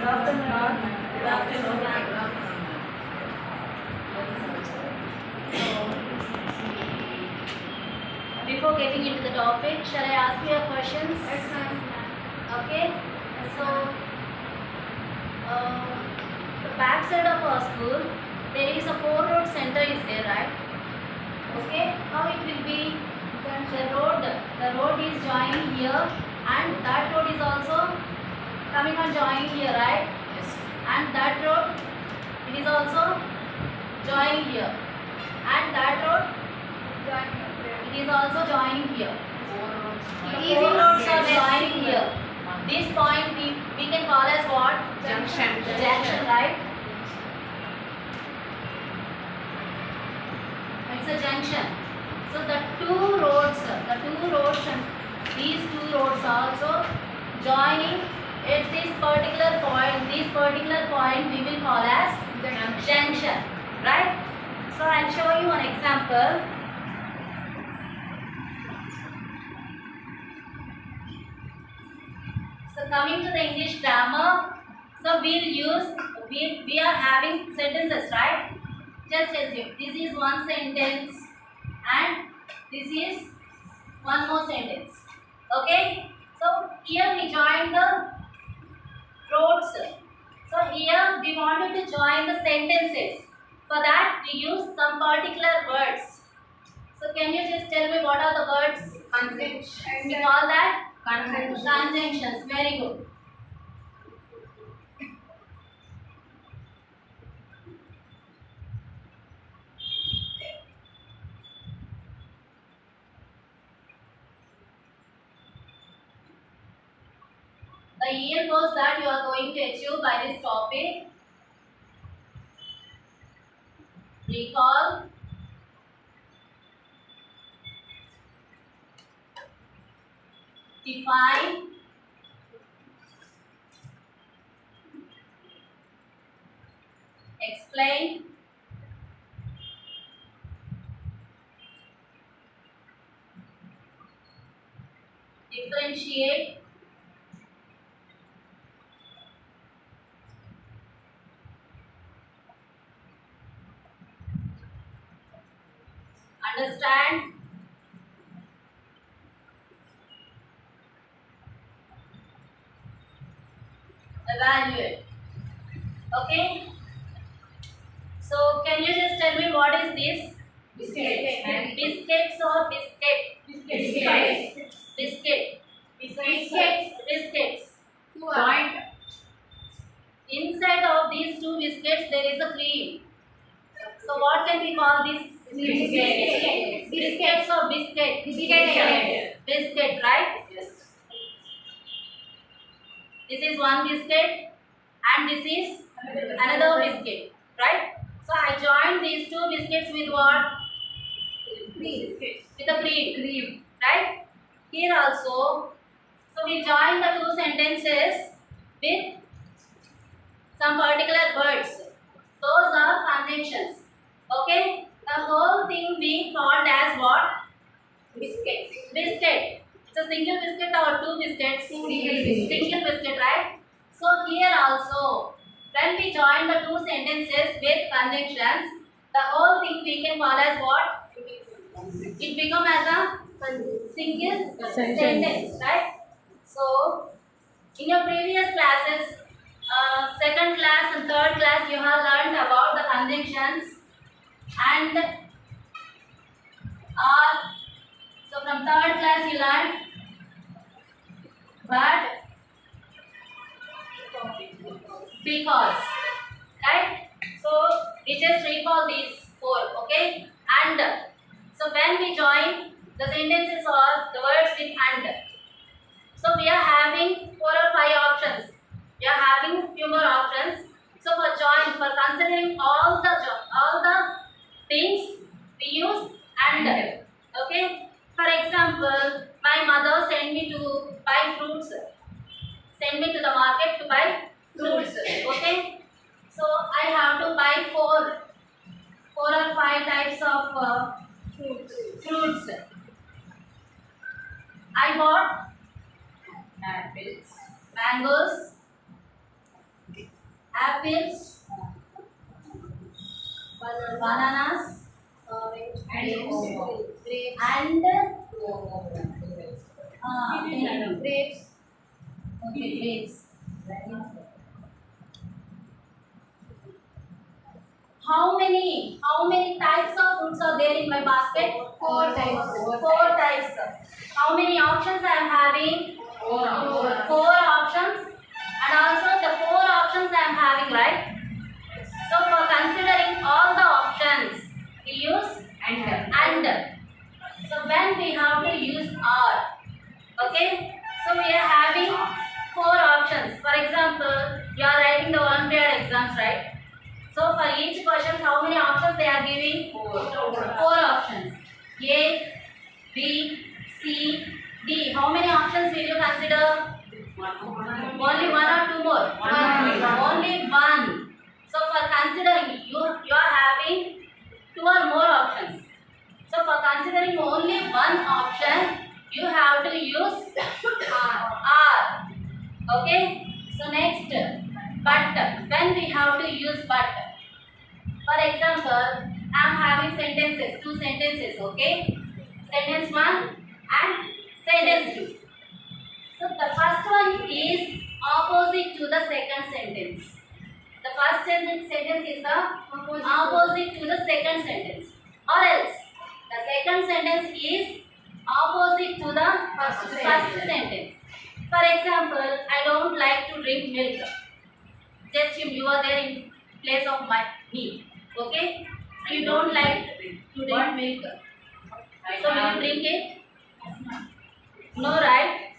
afternoon. Good afternoon. Before getting into the topic, shall I ask you a questions? Yes, ma'am. Okay. So, the back side of our school, there is a 4-road center is there, right? Okay. How it will be? The road is joining here, and that road is also coming and joining here, right? Yes. And that road, it is also joining here, and that road, it is also joining here. Easy. Four roads are joining here. This point we can call as what? Junction. Junction, right? It's a junction. So the two roads and these two roads also joining at this particular point. This particular point we will call as junction, right? So I'll show you an example. So coming to the English grammar, so we are having sentences, right? Just assume this is one sentence and this is one more sentence. Okay? So here we join the roads. So here we wanted to join the sentences. For that we use some particular words. So can you just tell me what are the words? We call that conjunctions. Very good. The year goals that you are going to achieve by this topic: recall, define, explain, differentiate, understand, evaluate. Okay? So can you just tell me what is this? Biscuits or biscuit? Biscuits. Point. Inside of these two biscuits there is a cream. So what can we call this? Biscuits or biscuit? Biscuit, right? Yes. This is one biscuit and this is another biscuit, right? So I joined these two biscuits with what? With a cream, right? Here also, so we join the two sentences with some particular words. Those are conjunctions. Okay? The whole thing being called as what? Biscuit. It's a single biscuit or two biscuits? Single biscuit, right? So here also, when we join the two sentences with conjunctions, the whole thing we can call as what? It become as a single sentence, right? So in your previous classes, second class and third class, you have learned about the conjunctions and are. So from third class you learned but, because, right? So we just recall these four, okay? And so when we join the sentences or the words with and, so we are having 4 or 5 options. We are having few more options. So for considering all the things, we use and. Okay. For example, my mother sent me to buy fruits. Send me to the market to buy fruits. Okay. So I have to buy 4 or 5 types of fruits. I bought Apples. mangoes, apples, bananas, and grapes. Okay, grapes. How many types of fruits are there in my basket? Four types. Four types. How many options I am having? Four options. And also the four options I am having, right? So for considering all the options, we use and. So when we have to use or. Okay. So we are having four options. For example, you are writing the Olympiad exams, right? So for each question, how many options they are giving? Four options. A, B, C, D. How many options will you consider? Only one or two more? Only one. So for considering, you are having two or more options. So for considering only one option, you have to use R. Okay. So next, but. When we have to use but. For example, I am having sentences, two sentences, okay? Sentence 1 and sentence 2. So the first one is opposite to the second sentence. The first sentence is the opposite to the second sentence. Or else, the second sentence is opposite to the first sentence. For example, I don't like to drink milk. Just you are there in place of me. Okay? So you don't like to drink milk. So will you drink it? No, right?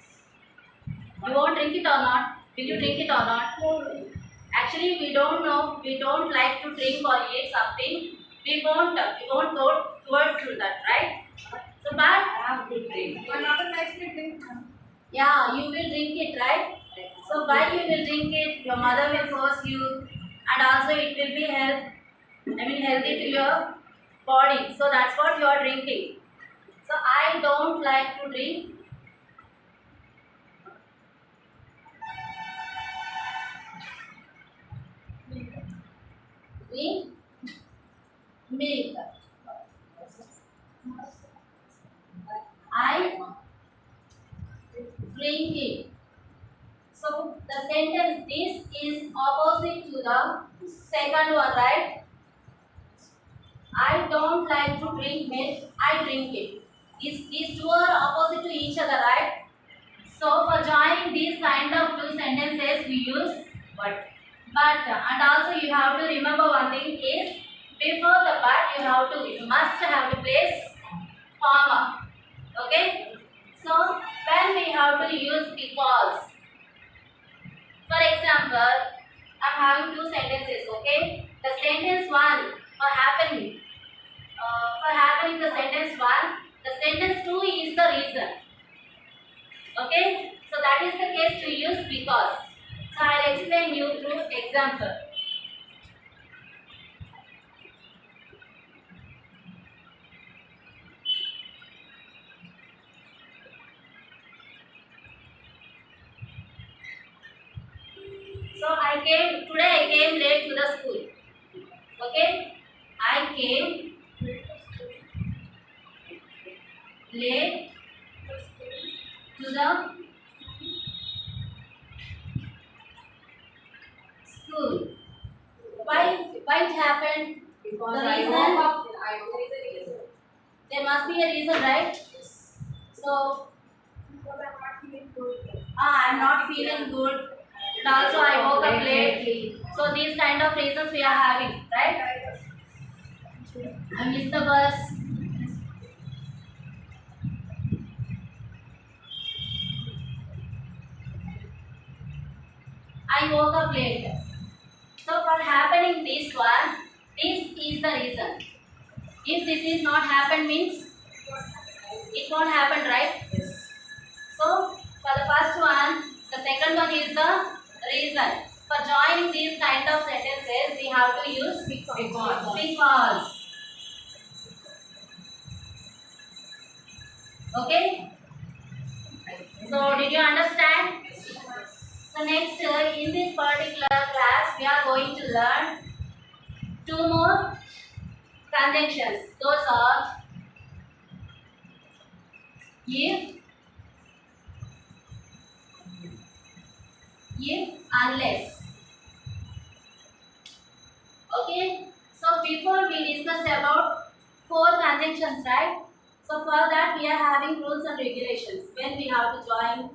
You won't drink it or not? Will you drink it or not? Actually, we don't know. We don't like to drink or eat something. We won't go towards to that, right? So but Another likes to drink. yeah, you will drink it, right? So why you will drink it? Your mother will force you, and also it will be healthy to your body. So that's what you are drinking. So I don't like to drink milk. I drink it. So the sentence this is opposite to the second one, right? I don't like to drink milk. I drink it. These two are opposite to each other, right? So for joining these kind of two sentences, we use but. And also you have to remember one thing is before the but you must have to place comma. Okay? So when we have to use because. For example, I'm having two sentences. Okay? The sentence one for happening the sentence one. The sentence two is the reason. Okay? So that is the case to use because. So I'll explain you through example. So today I came late to the school. Okay? I came late to the school. Why it happened? Because The I reason? woke up. I know the reason. There must be a reason, right? So Because I'm not feeling good. I'm not feeling good. And also I woke up late. So these kind of reasons we are having, right? I missed the bus. I woke up late. So for happening this one, this is the reason. If this is not happen means it won't happen, right? So for the first one, the second one is the reason. For joining these kind of sentences, we have to use because. Okay? So did you understand? So next, in this particular class, we are going to learn two more conjunctions. Those are if, unless. Okay. So before we discussed about four conjunctions, right? So for that we are having rules and regulations. When we have to join,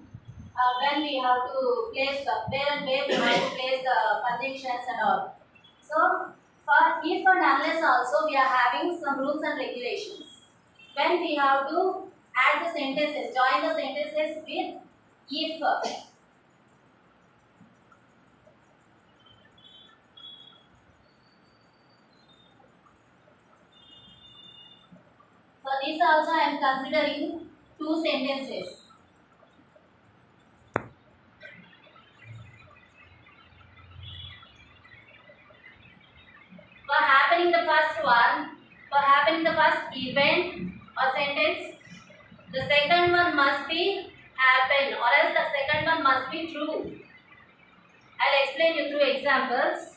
when we have to place the where and where we have to place the conjunctions and all. So for if and unless also we are having some rules and regulations. When we have to add the sentences, join the sentences with if. So this also I am considering two sentences. For happening the first one, for happening the first event or sentence, the second one must be happen or else the second one must be true. I'll explain you through examples.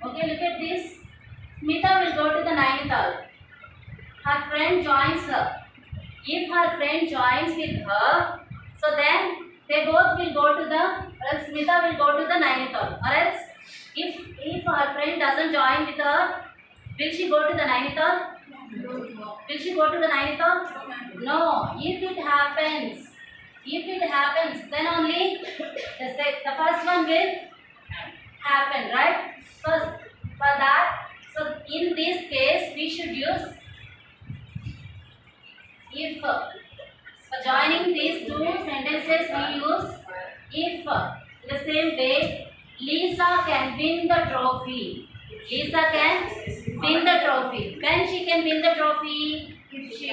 Okay, look at this. Smita will go to the Nainital. Her friend joins her. If her friend joins with her, so then they both will go to the, or else Smita will go to the Nainital. Or else, if her friend doesn't join with her, will she go to the Nainital? Will she go to the Nainital? No. If it happens, then only the first one will happen, right? First, for that, so in this case, we should use if. For joining these two sentences, we use if. In the same way, Lisa can win the trophy. Lisa can win the trophy. When she can win the trophy? If she She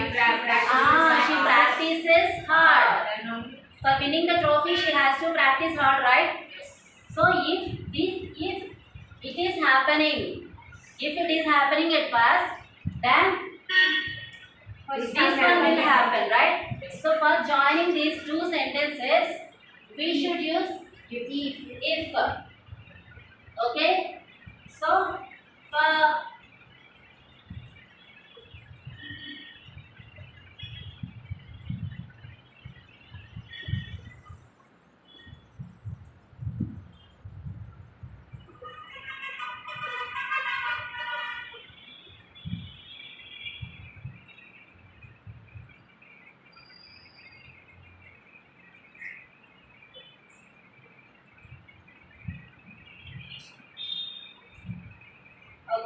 practices hard. For winning the trophy, she has to practice hard, right? So if it is happening at first, then this one will happen, right? So for joining these two sentences, we should use if. Okay. So for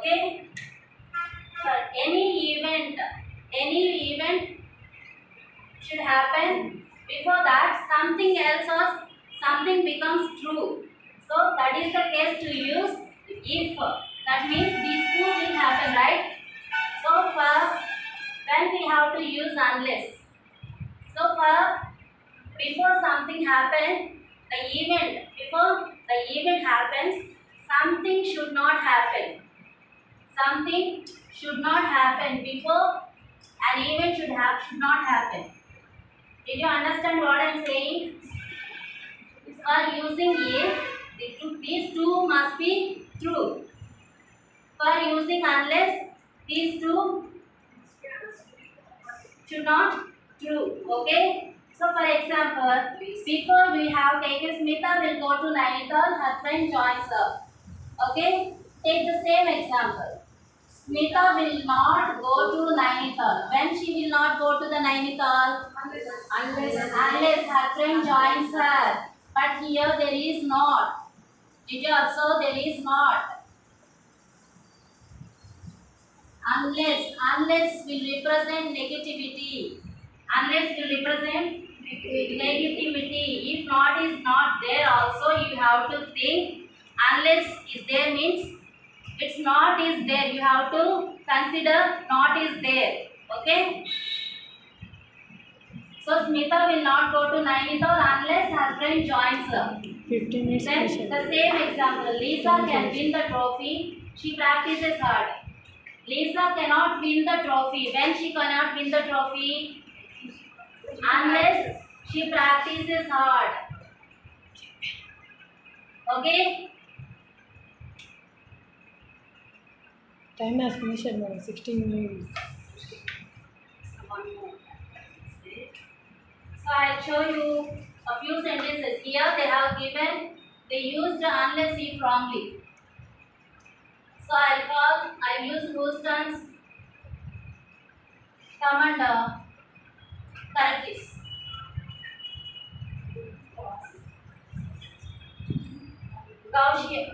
okay, for any event should happen. Before that, something else or something becomes true. So that is the case to use if. That means these two will happen, right? So for when we have to use unless. So for before something happens, before the event happens, something should not happen. Something should not happen before an event should not happen. Did you understand what I am saying? For using if, these two must be true. For using unless, these two should not true. Okay. So for example, before we have taken Smita will go to Nainital, her friend joins her. Okay. Take the same example. Smita will not go to Nainital. When she will not go to the Nainital? Unless her friend joins her. But here there is not. Did you observe? There is not. Unless will represent negativity. Unless will represent negativity. If not is have to think. Unless is there means it's not is there. You have to consider not is there. Okay. So Smita will not go to Nainital unless her friend joins her. 15 minutes Then special. the same example, Lisa can win the trophy. She practices hard. Lisa cannot win the trophy. When she cannot win the trophy? Unless she practices hard. Okay? Time has finished, madam. 16 minutes. So I'll show you a few sentences. Here they have given, they used unless if wrongly. So I'll use Houston's commander. Correct this. Gaussian.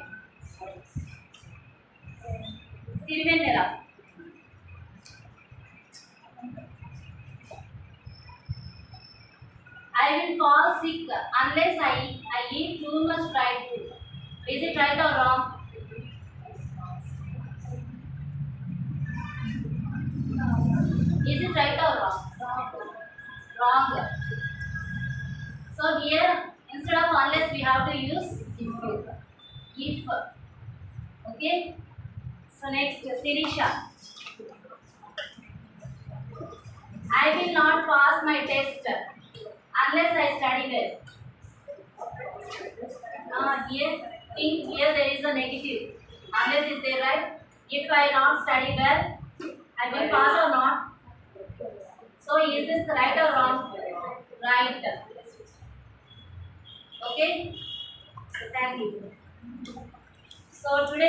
Silvenera. I will fall sick unless I eat too much fried food. Is it right or wrong? Is it right or wrong? Wrong. So here instead of unless we have to use if. Okay. So next Sirisha. I will not pass my test unless I study well. Here there is a negative. Unless is there, right? If I not study well, I will pass or not. So is this right or wrong? Right. Okay. So thank you. So today.